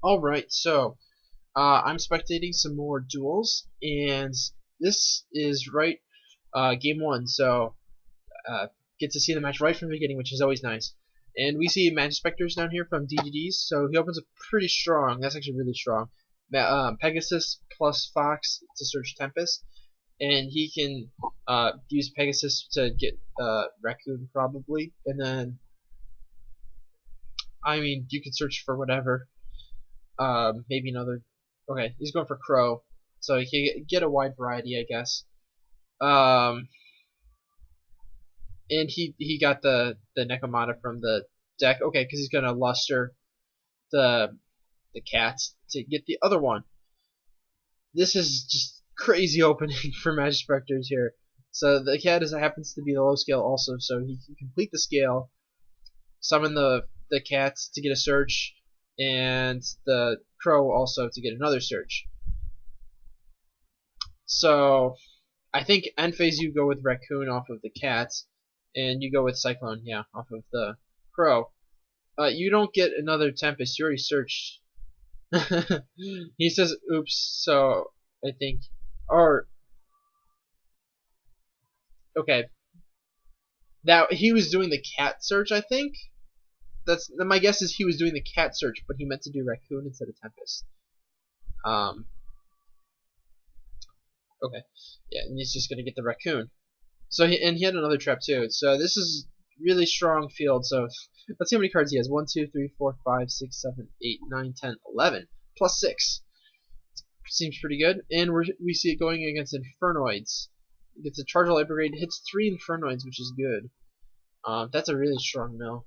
Alright, so I'm spectating some more duels, and this is game one, so get to see the match right from the beginning, which is always nice. And we see Majespecters down here from DDDS, so he opens up pretty strong. That's actually really strong. Pegasus plus Fox to search Tempest, and he can use Pegasus to get Raccoon probably, and then I mean you can search for whatever. Maybe another. Okay, he's going for Crow, so he can get a wide variety, I guess. Um, and he got the Nekomata from the deck. Okay, because he's gonna luster the cats to get the other one. This is just crazy opening for Majespecters here. So the cat happens to be the low scale also, so he can complete the scale, summon the cats to get a search, and the crow also to get another search. So I think end phase you go with Raccoon off of the cats, and you go with Cyclone, yeah, off of the crow. You don't get another Tempest. You already searched. He says, "Oops." So I think, or okay, that he was doing the cat search. I think that's my guess is he was doing the cat search, but he meant to do Raccoon instead of Tempest. Okay, yeah, and he's just gonna get the Raccoon. So he had another trap too. So this is really strong field. So let's see how many cards he has. 1, 2, 3, 4, 5, 6, 7, 8, 9, 10, 11. Plus 6. Seems pretty good. And we see it going against Infernoids. It gets a charge all upgrade. Hits 3 Infernoids, which is good. That's a really strong mill.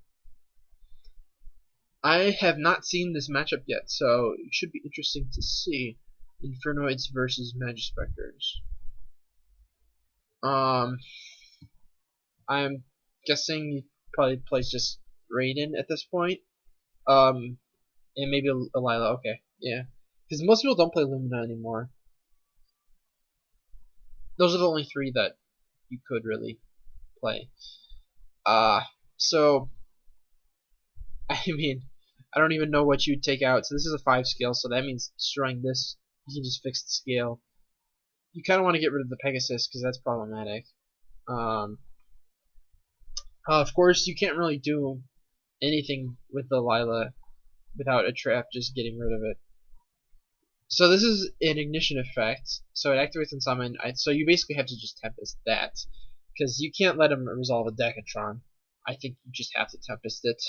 I have not seen this matchup yet, so it should be interesting to see. Infernoids versus Majespecters. I'm guessing he probably plays just Raiden at this point. And maybe a Lila. Okay, yeah. Because most people don't play Lumina anymore. Those are the only three that you could really play. So I mean, I don't even know what you'd take out. So this is a 5 scale, so that means destroying this, you can just fix the scale. You kind of want to get rid of the Pegasus because that's problematic. Of course, you can't really do anything with the Lila without a trap just getting rid of it. So this is an ignition effect, so it activates and summon. So you basically have to just Tempest that, because you can't let him resolve a Decatron. I think you just have to Tempest it.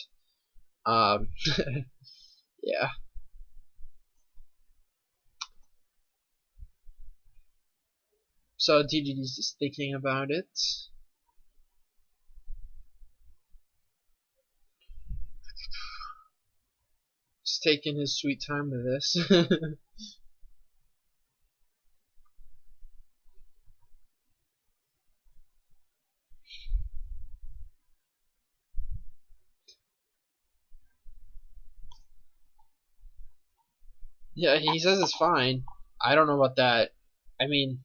Yeah. So DDD's just thinking about it. Just taking his sweet time with this. Yeah, he says it's fine. I don't know about that. I mean,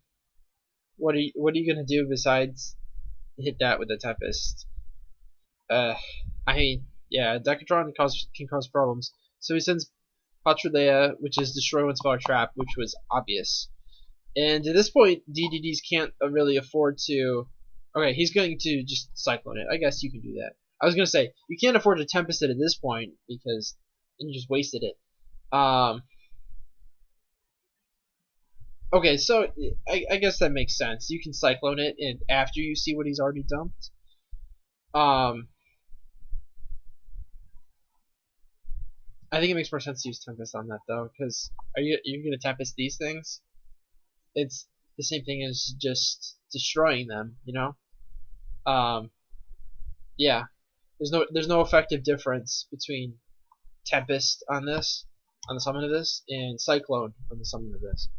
what are you gonna do besides hit that with the Tempest? I mean, yeah, Decatron can cause problems. So he sends Patrulea, which is destroy one spell or trap, which was obvious. And at this point, DDDs can't really afford to. Okay, he's going to just Cyclone it. I guess you can do that. I was gonna say you can't afford to Tempest it at this point because then you just wasted it. Okay, so I guess that makes sense. You can Cyclone it, and after you see what he's already dumped. I think it makes more sense to use Tempest on that though, because you're gonna Tempest these things? It's the same thing as just destroying them, you know? Yeah. There's no effective difference between Tempest on this, on the summon of this, and Cyclone on the summon of this.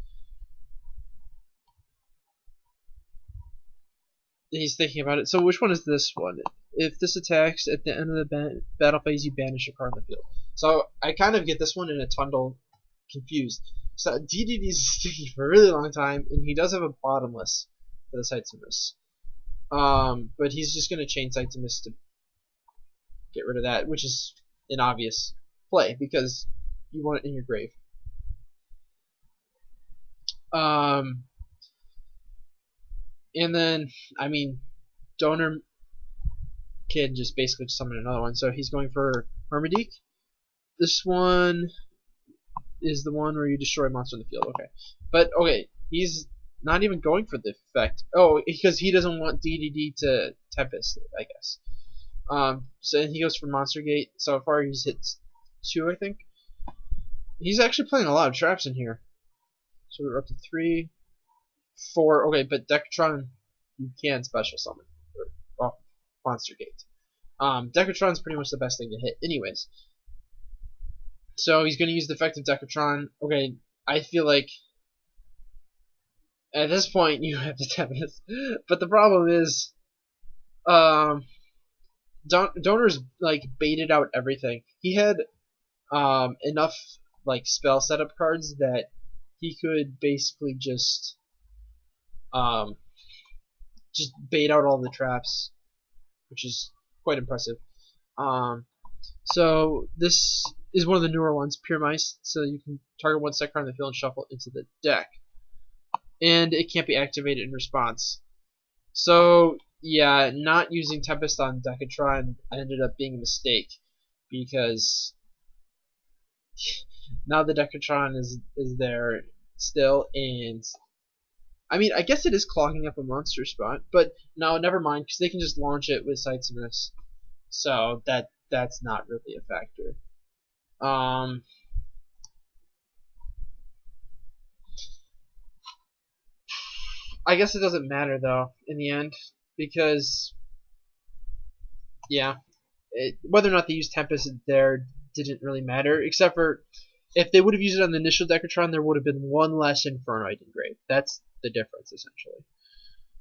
He's thinking about it. So which one is this one? If this attacks at the end of the battle phase, you banish a card on the field. So I kind of get this one in a Tundle confused. So DDD is sticking for a really long time, and he does have a bottomless for the Cytimus. But he's just going to chain Cytimus to get rid of that, which is an obvious play because you want it in your grave. And then, I mean, Doener can just basically summon another one. So he's going for Hermedic. This one is the one where you destroy a monster in the field. Okay. But, okay, he's not even going for the effect. Oh, because he doesn't want DDD to Tempest, I guess. So he goes for Monster Gate. So far he's hit 2, I think. He's actually playing a lot of traps in here. So we're up to 3, 4. Okay, but Decatron, you can special summon off Monster Gate. Decatron's pretty much the best thing to hit anyways. So he's going to use the effect of Decatron. Okay, I feel like at this point you have to Tempest. But the problem is, Doener's like baited out everything. He had enough like spell setup cards that he could basically just bait out all the traps, which is quite impressive. So this is one of the newer ones, Pure Mice. So you can target one set card in the field and shuffle into the deck, and it can't be activated in response. So yeah, not using Tempest on Decatron ended up being a mistake, because now the Decatron is there still, and I mean, I guess it is clogging up a monster spot, but no, never mind, because they can just launch it with Sights of Miss, so that's not really a factor. I guess it doesn't matter though in the end, because yeah, whether or not they used Tempest there didn't really matter, except for if they would have used it on the initial Decatron, there would have been one less Infernoid engraved. That's the difference, essentially.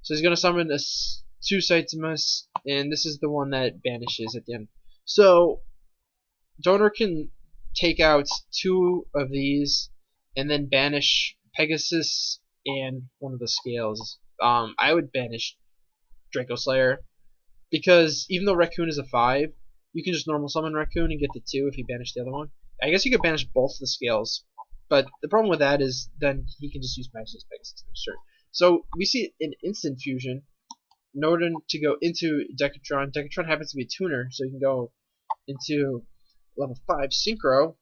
So he's going to summon this 2 Sights of Miss, and this is the one that banishes at the end. So Doener can take out 2 of these, and then banish Pegasus and one of the scales. I would banish Draco Slayer, because even though Raccoon is a 5, you can just normal summon Raccoon and get the 2 if you banish the other one. I guess you could banish both the scales, but the problem with that is then he can just use Majespecter Pegasus next turn. So we see an instant fusion in order to go into Decatron. Decatron happens to be a tuner, so you can go into level 5 Synchro.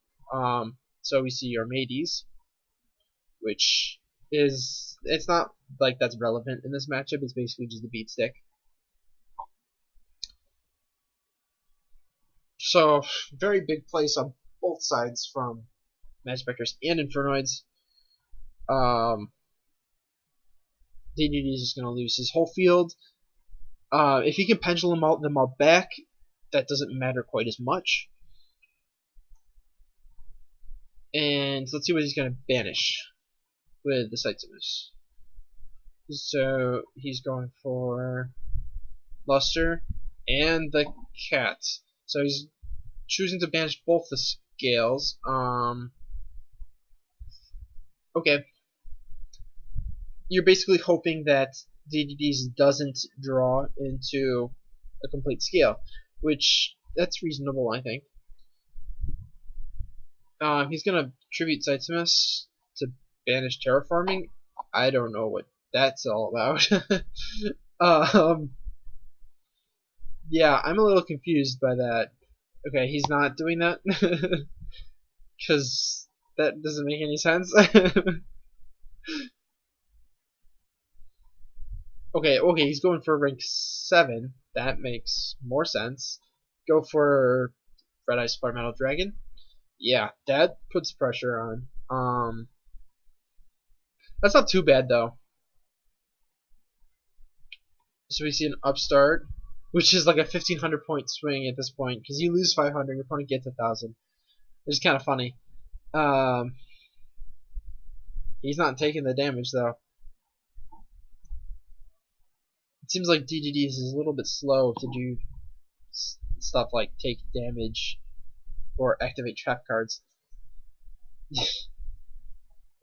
So we see Armades, which is, it's not like that's relevant in this matchup. It's basically just the beat stick. So very big place on both sides from Majespecters and Infernoids. DDD is just going to lose his whole field. If he can pendulum them all back, that doesn't matter quite as much. And let's see what he's going to banish with the Sights of Miss. So he's going for Luster and the Cat. So he's choosing to banish both the scales. Okay. You're basically hoping that DDDs doesn't draw into a complete scale, which that's reasonable, I think. He's gonna tribute Sights of Miss to banish terraforming. I don't know what that's all about. Yeah, I'm a little confused by that. Okay, he's not doing that because that doesn't make any sense. Okay, he's going for rank 7. That makes more sense. Go for Red Eye Splatter Metal Dragon. Yeah, that puts pressure on. That's not too bad though. So we see an upstart, which is like a 1,500 point swing at this point, because you lose 500, your opponent gets 1,000. Which is kind of funny. He's not taking the damage though. It seems like DDD is a little bit slow to do stuff like take damage or activate trap cards.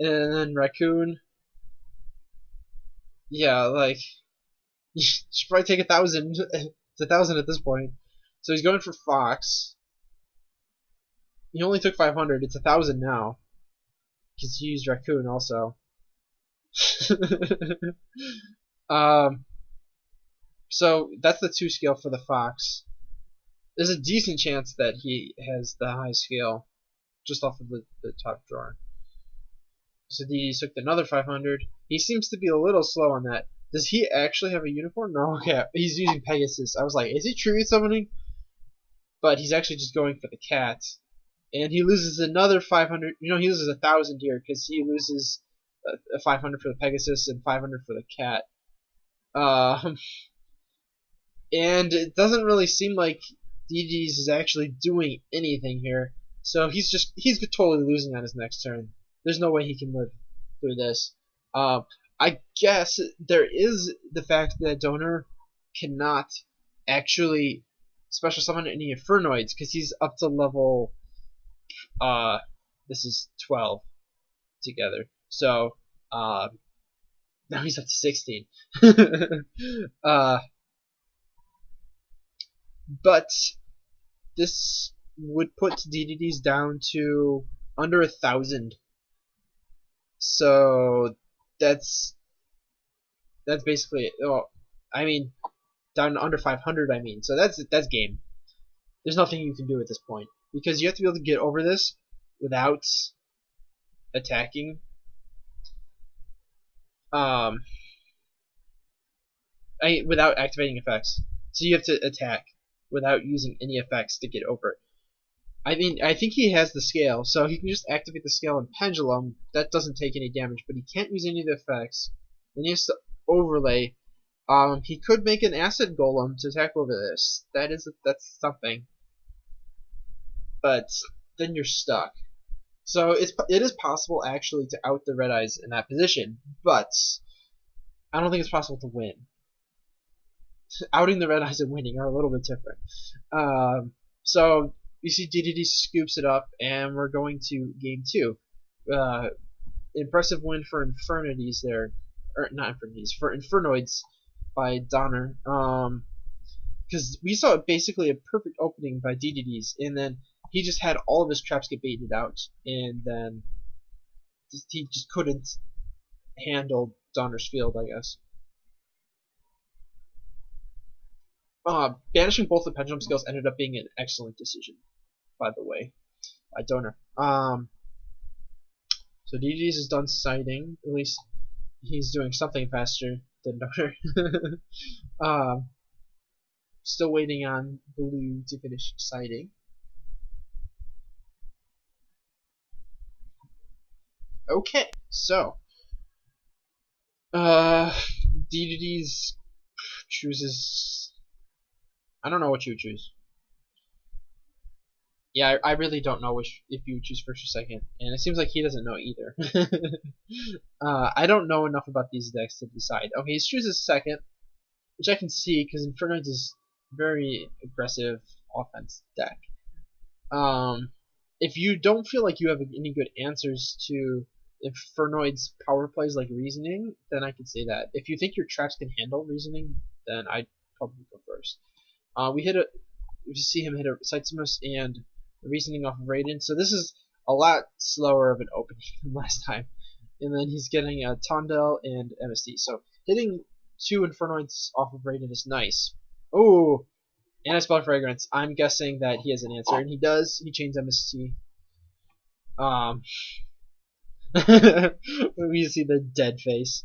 And then Raccoon. Yeah, like you should probably take 1,000. It's 1,000 at this point. So he's going for Fox. He only took 500. It's 1,000 now because he used raccoon also. um, so that's the 2 scale for the fox. There's a decent chance that he has the high scale just off of the top drawer. So he took another 500. He seems to be a little slow on that. Does he actually have a unicorn? No, okay. He's using Pegasus. I was like, is he true summoning? But he's actually just going for the cat. And he loses another 500. You know, he loses 1,000 here because he loses 500 for the Pegasus and 500 for the cat. And it doesn't really seem like DDDS is actually doing anything here. So he's totally losing on his next turn. There's no way he can live through this. I guess there is the fact that Doener cannot actually special summon any Infernoids because he's up to level this is 12 together. So now he's up to 16. But this would put DDDs down to under 1,000. So that's basically it. Well, I mean, down to under 500. I mean, so that's game. There's nothing you can do at this point because you have to be able to get over this without attacking. Without activating effects. So you have to attack without using any effects to get over it. I mean, I think he has the scale, so he can just activate the scale and pendulum. That doesn't take any damage, but he can't use any of the effects. Then he has to overlay. He could make an acid golem to attack over this. That's something. But then you're stuck. So it is possible actually to out the Red Eyes in that position, but I don't think it's possible to win. Outing the Red Eyes and winning are a little bit different. So you see DDD scoops it up, and we're going to game 2. Impressive win for Infernities there, or not Infernities, for Infernoids by Donner. Because we saw basically a perfect opening by DDDs, and then he just had all of his traps get baited out, and then he just couldn't handle Donner's field, I guess. Banishing both the pendulum skills ended up being an excellent decision, by the way, by Doener. So DDDS is done sighting. At least he's doing something faster than Doener. Still waiting on Blue to finish sighting. Okay, so DDDS chooses. I don't know what you would choose. Yeah, I really don't know if you would choose first or second, and it seems like he doesn't know either. I don't know enough about these decks to decide. Okay, he chooses second, which I can see because Infernoid is very aggressive offense deck. If you don't feel like you have any good answers to Infernoid's power plays like Reasoning, then I can say that. If you think your traps can handle Reasoning, then I'd probably go first. We see him hit a Sightsmith and Reasoning off of Raiden, so this is a lot slower of an opening than last time. And then he's getting a Tondel and MST, so hitting 2 Infernoids off of Raiden is nice. Oh, Anti-Spell Fragrance. I'm guessing that he has an answer, and he does. He chains MST. We see the dead face.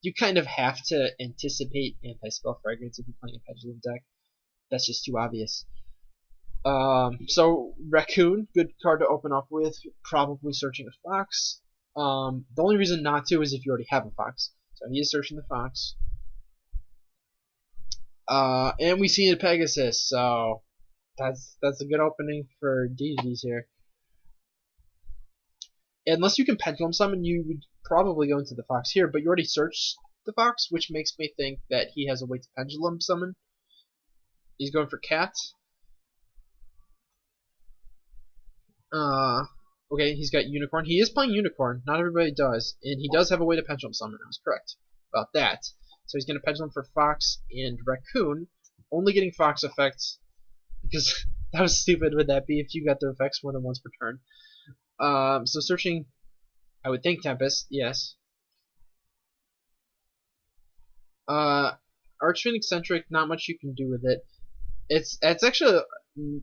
You kind of have to anticipate Anti-Spell Fragrance if you're playing a Pendulum deck. That's just too obvious. So Raccoon, good card to open up with. Probably searching a Fox. The only reason not to is if you already have a Fox. So he is searching the Fox. And we see a Pegasus. So that's a good opening for DDDs here. Unless you can Pendulum Summon, you would probably go into the Fox here, but you already searched the Fox, which makes me think that he has a way to Pendulum Summon. He's going for Cat. Okay, he's got Unicorn. He is playing Unicorn. Not everybody does. And he does have a way to Pendulum Summon. I was correct about that. So he's going to Pendulum for Fox and Raccoon. Only getting Fox effects because How stupid would that be if you got the effects more than once per turn? So searching, I would think Tempest, yes. Archfiend Eccentric, not much you can do with it. It's actually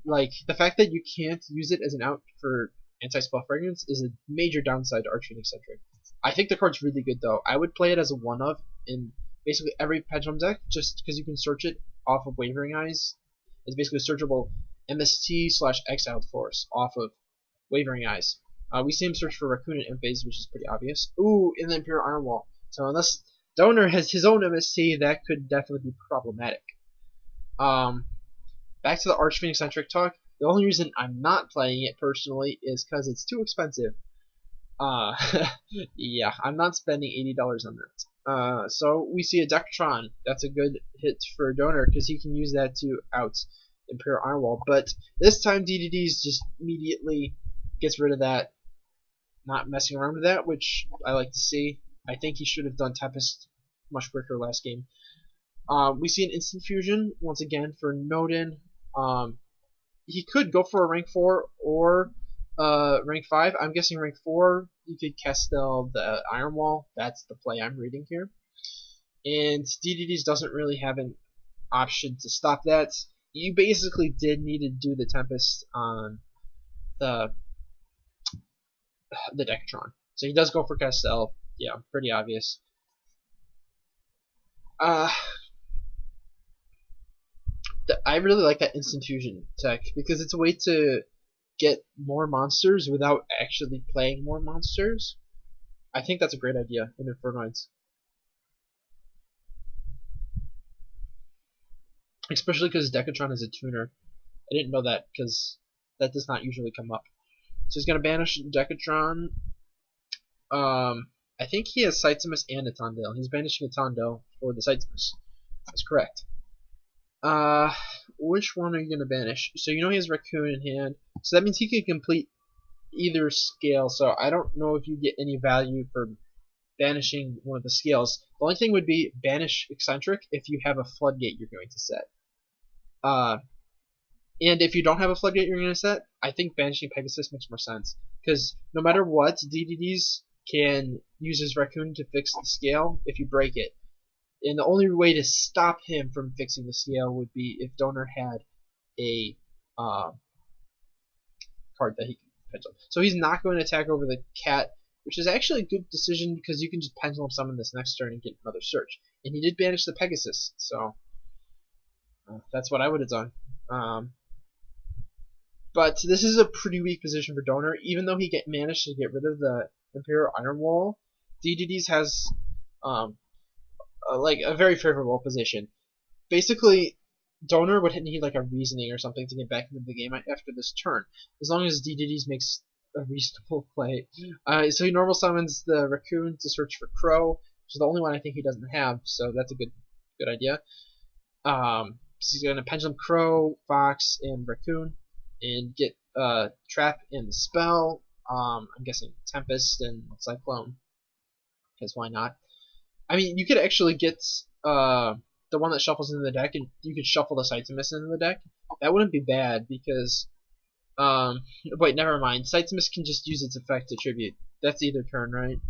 like the fact that you can't use it as an out for anti-spell fragrance is a major downside to Archfiend Eccentric. I think the card's really good though. I would play it as a one of in basically every pendulum deck, just because you can search it off of Wavering Eyes. It's basically a searchable MST/Exiled Force off of Wavering Eyes. We see him search for Raccoon and Phase, which is pretty obvious. Ooh, and then Imperial Iron Wall. So unless Doener has his own MST, that could definitely be problematic. Back to the Archfiend Eccentric talk. The only reason I'm not playing it personally is because it's too expensive. Yeah, I'm not spending $80 on that. So we see a Decatron. That's a good hit for Doener because he can use that to out Imperial Iron Wall. But this time DDDs just immediately gets rid of that, not messing around with that, which I like to see. I think he should have done Tempest much quicker last game. We see an instant fusion once again for Nodin. He could go for a rank 4 or rank 5. I'm guessing rank 4. You could Castell the Iron Wall. That's the play I'm reading here. And DDDs doesn't really have an option to stop that. You basically did need to do the Tempest on the Decatron. So he does go for Castell. Yeah, pretty obvious. I really like that instant fusion tech because it's a way to get more monsters without actually playing more monsters. I think that's a great idea in Infernoids. Especially because Decatron is a tuner. I didn't know that because that does not usually come up. So he's going to banish Decatron. I think he has Sightsimus and a Tondale. He's banishing a Tondale for the Sightsimus. That's correct. Which one are you going to banish? So you know he has Raccoon in hand. So that means he can complete either scale. So I don't know if you get any value for banishing one of the scales. The only thing would be banish Eccentric if you have a Floodgate you're going to set. And if you don't have a Floodgate you're going to set, I think banishing Pegasus makes more sense. Because no matter what, DDDs can use his Raccoon to fix the scale if you break it. And the only way to stop him from fixing the scale would be if Doener had a card that he can pendulum. So he's not going to attack over the cat, which is actually a good decision because you can just pendulum summon this next turn and get another search. And he did banish the Pegasus, so that's what I would have done. But this is a pretty weak position for Doener. Even though he managed to get rid of the Imperial Iron Wall, DDDs has like a very favorable position. Basically, Doener would need like a reasoning or something to get back into the game after this turn, as long as DDDs makes a reasonable play. So he normal summons the Raccoon to search for Crow, which is the only one I think he doesn't have, so that's a good idea. So he's gonna Pendulum Crow, Fox, and Raccoon, and get Trap and Spell. I'm guessing Tempest and Cyclone, because why not? I mean, you could actually get the one that shuffles into the deck, and you could shuffle the Sightsimus into the deck. That wouldn't be bad because, wait, never mind. Sightsimus can just use its effect to tribute. That's either turn, right?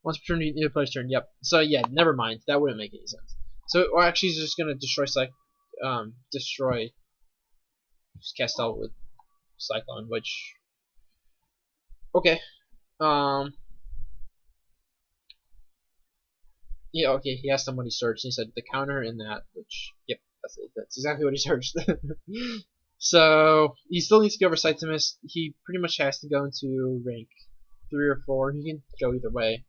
Once per turn, either player's turn. Yep. So yeah, never mind. That wouldn't make any sense. So, or actually, he's just gonna destroy just Castell with Cyclone, which, okay. Yeah, okay, he asked him what he searched, and he said the counter and that, which, yep, that's exactly what he searched. So, he still needs to go over Sightsimus. He pretty much has to go into rank 3 or 4. He can go either way.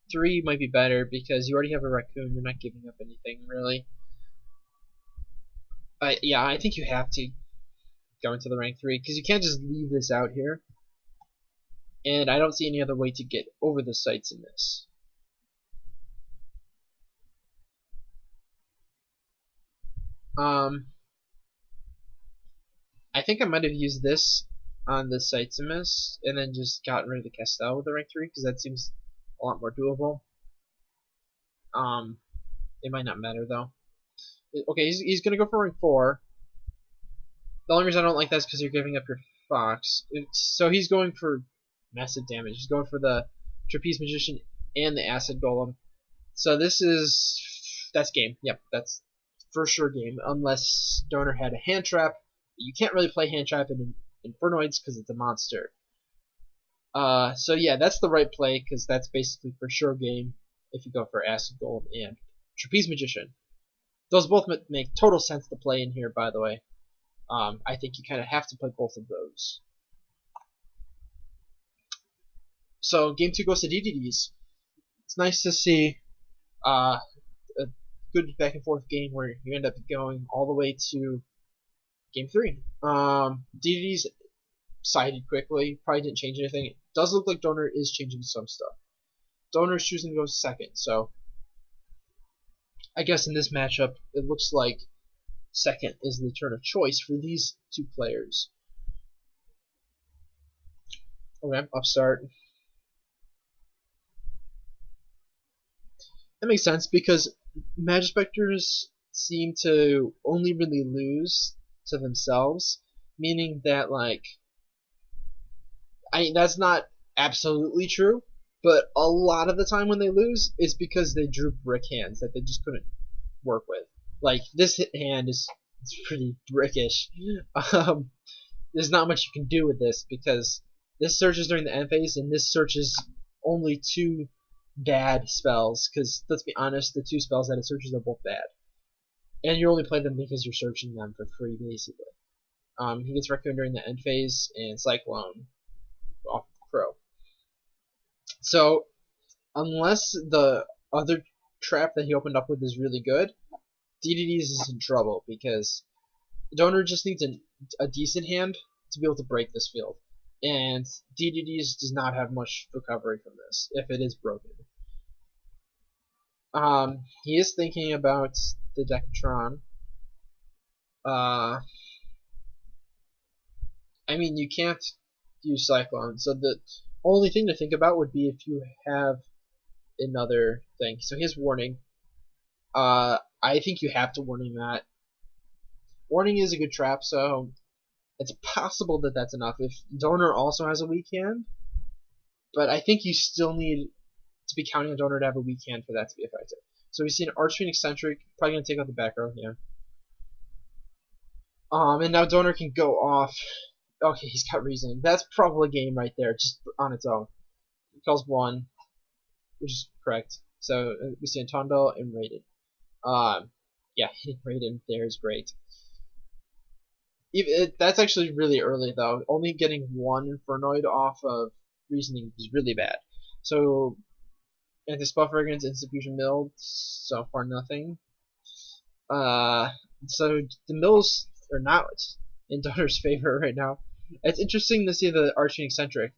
3 might be better, because you already have a Raccoon, you're not giving up anything, really. Yeah, I think you have to go into the rank 3, because you can't just leave this out here. And I don't see any other way to get over the sights in this. I think I might have used this on the Sightsimus and then just gotten rid of the Castell with the rank 3 because that seems a lot more doable. It might not matter though. Okay, he's gonna go for rank 4. The only reason I don't like that is because you're giving up your Fox. So he's going for massive damage. He's going for the Trapeze Magician and the Acid Golem. So that's game. Yep, that's for sure game. Unless Doener had a hand trap. You can't really play hand trap in Infernoids because it's a monster. So yeah, that's the right play because that's basically for sure game if you go for Acid Golem and Trapeze Magician. Those both make total sense to play in here, by the way. I think you kind of have to play both of those. So game 2 goes to DDDS. It's nice to see a good back and forth game where you end up going all the way to game 3. DDDS sided quickly, probably didn't change anything. It does look like Doener is changing some stuff. Doener's choosing to go second, so I guess in this matchup it looks like second is the turn of choice for these two players. Okay, upstart. That makes sense because Majespecters seem to only really lose to themselves, meaning that that's not absolutely true, but a lot of the time when they lose it's because they drew brick hands that they just couldn't work with. Like this hand is pretty brickish. There's not much you can do with this because this searches during the end phase and this searches only 2 bad spells, because let's be honest, the 2 spells that it searches are both bad. And you only play them because you're searching them for free, basically. He gets Raccoon during the end phase, and Cyclone off the Crow. So, unless the other trap that he opened up with is really good, DDDS is in trouble, because Doener just needs a decent hand to be able to break this field. And DDDS does not have much recovery from this, if it is broken. He is thinking about the Decatron. I mean, you can't use Cyclone, so the only thing to think about would be if you have another thing. So he has Warning. I think you have to Warning that. Warning is a good trap, so it's possible that that's enough. If Doener also has a weak hand, but I think you still need to be counting on Doener to have a weak hand for that to be effective. So we see an Archfiend Eccentric, probably going to take out the back row, yeah. And now Doener can go off. Okay, he's got Reasoning. That's probably a game right there, just on its own. He calls 1, which is correct. So we see Antondo and Raiden. Yeah, Raiden there is great. That's actually really early, though. Only getting 1 Infernoid off of Reasoning is really bad. So Anti-Spell Fragrance, Institution Mill, so far nothing. So the mills are not in Doener's favor right now. It's interesting to see the Archfiend Eccentric.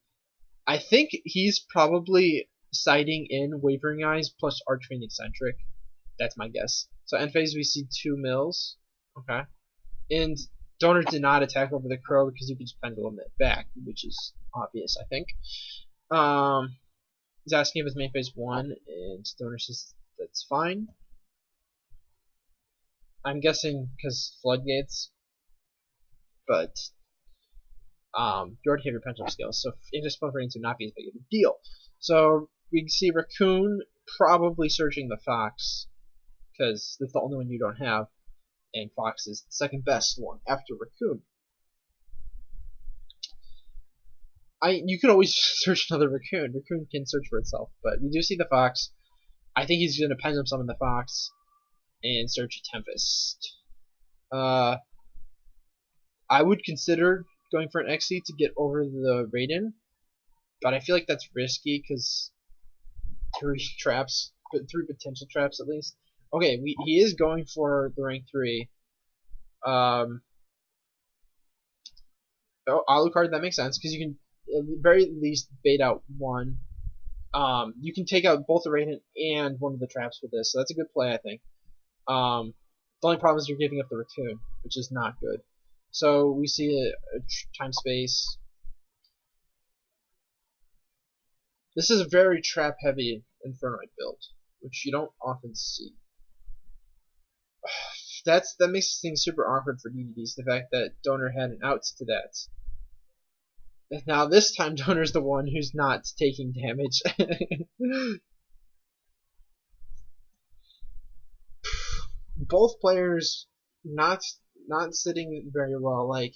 I think he's probably siding in Wavering Eyes plus Archfiend Eccentric. That's my guess. So end phase we see 2 mills. Okay. And Doener did not attack over the Crow because you could just pendulum it back, which is obvious, I think. He's asking if it's main phase 1, and Doener says that's fine. I'm guessing because floodgates, but you already have your pendulum skills, so Anti-Spell Fragrance would not be as big of a deal. So we see Raccoon probably searching the Fox, because that's the only one you don't have, and Fox is the second best one after Raccoon. You could always search another Raccoon. Raccoon can search for itself, but we do see the Fox. I think he's going to pendulum summon the Fox and search a Tempest. I would consider going for an XC to get over the Raiden, but I feel like that's risky because 3 traps, but 3 potential traps at least. Okay, he is going for the rank 3. Alucard, that makes sense because you can at the very least bait out 1. You can take out both the Raiden and one of the traps with this, so that's a good play, I think. The only problem is you're giving up the Raccoon, which is not good. So we see a time space. This is a very trap heavy Infernoid build, which you don't often see. that makes things super awkward for DDDs. The fact that Doener had an out to that. Now this time Doener's the one who's not taking damage. Both players not sitting very well. Like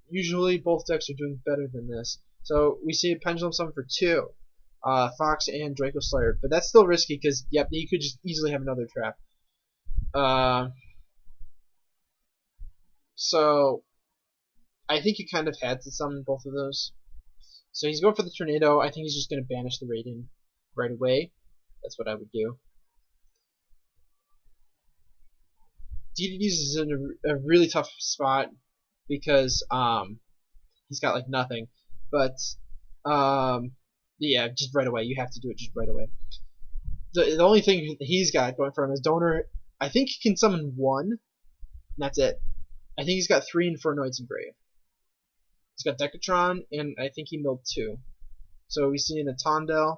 usually both decks are doing better than this. So we see a Pendulum Summon for 2. Fox and Draco Slayer. But that's still risky because, yep, you could just easily have another trap. So I think you kind of had to summon both of those. So he's going for the Tornado. I think he's just going to banish the Raiden right away. That's what I would do. DDDs is in a really tough spot because he's got like nothing. But yeah, just right away. You have to do it just right away. The only thing he's got going for him is Doener. I think he can summon 1. And that's it. I think he's got 3 Infernoids in grave. He's got Decatron, and I think he milled 2. So we see an Atondel,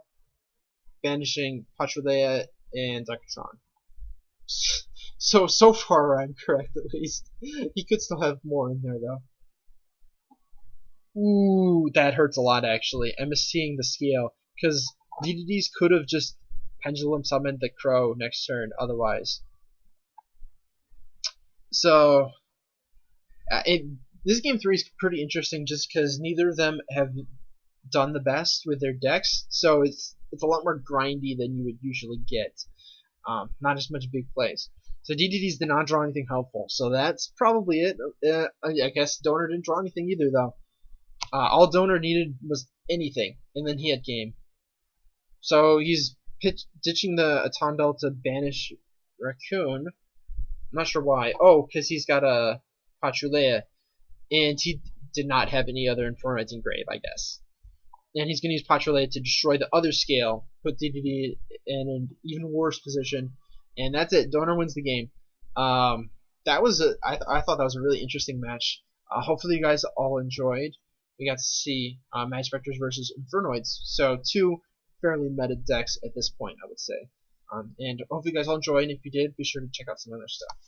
banishing Patrulea, and Decatron. So far I'm correct at least. He could still have more in there though. Ooh, that hurts a lot actually. I'm seeing the scale because DDDs could have just Pendulum summoned the Crow next turn otherwise. So this game 3 is pretty interesting just because neither of them have done the best with their decks. So it's a lot more grindy than you would usually get. Not as much big plays. So DDDs did not draw anything helpful. So that's probably it. I guess Doener didn't draw anything either though. All Doener needed was anything, and then he had game. So he's ditching the Atondel to banish Raccoon. I'm not sure why. Oh, because he's got a Patrulea, and he did not have any other Infernoids in grave, I guess. And he's going to use Patrulea to destroy the other scale, put DDD in an even worse position, and that's it. Doener wins the game. That was I thought that was a really interesting match. Hopefully you guys all enjoyed. We got to see Majespecters versus Infernoids, so 2 fairly meta decks at this point, I would say. And hopefully you guys all enjoyed, and if you did, be sure to check out some other stuff.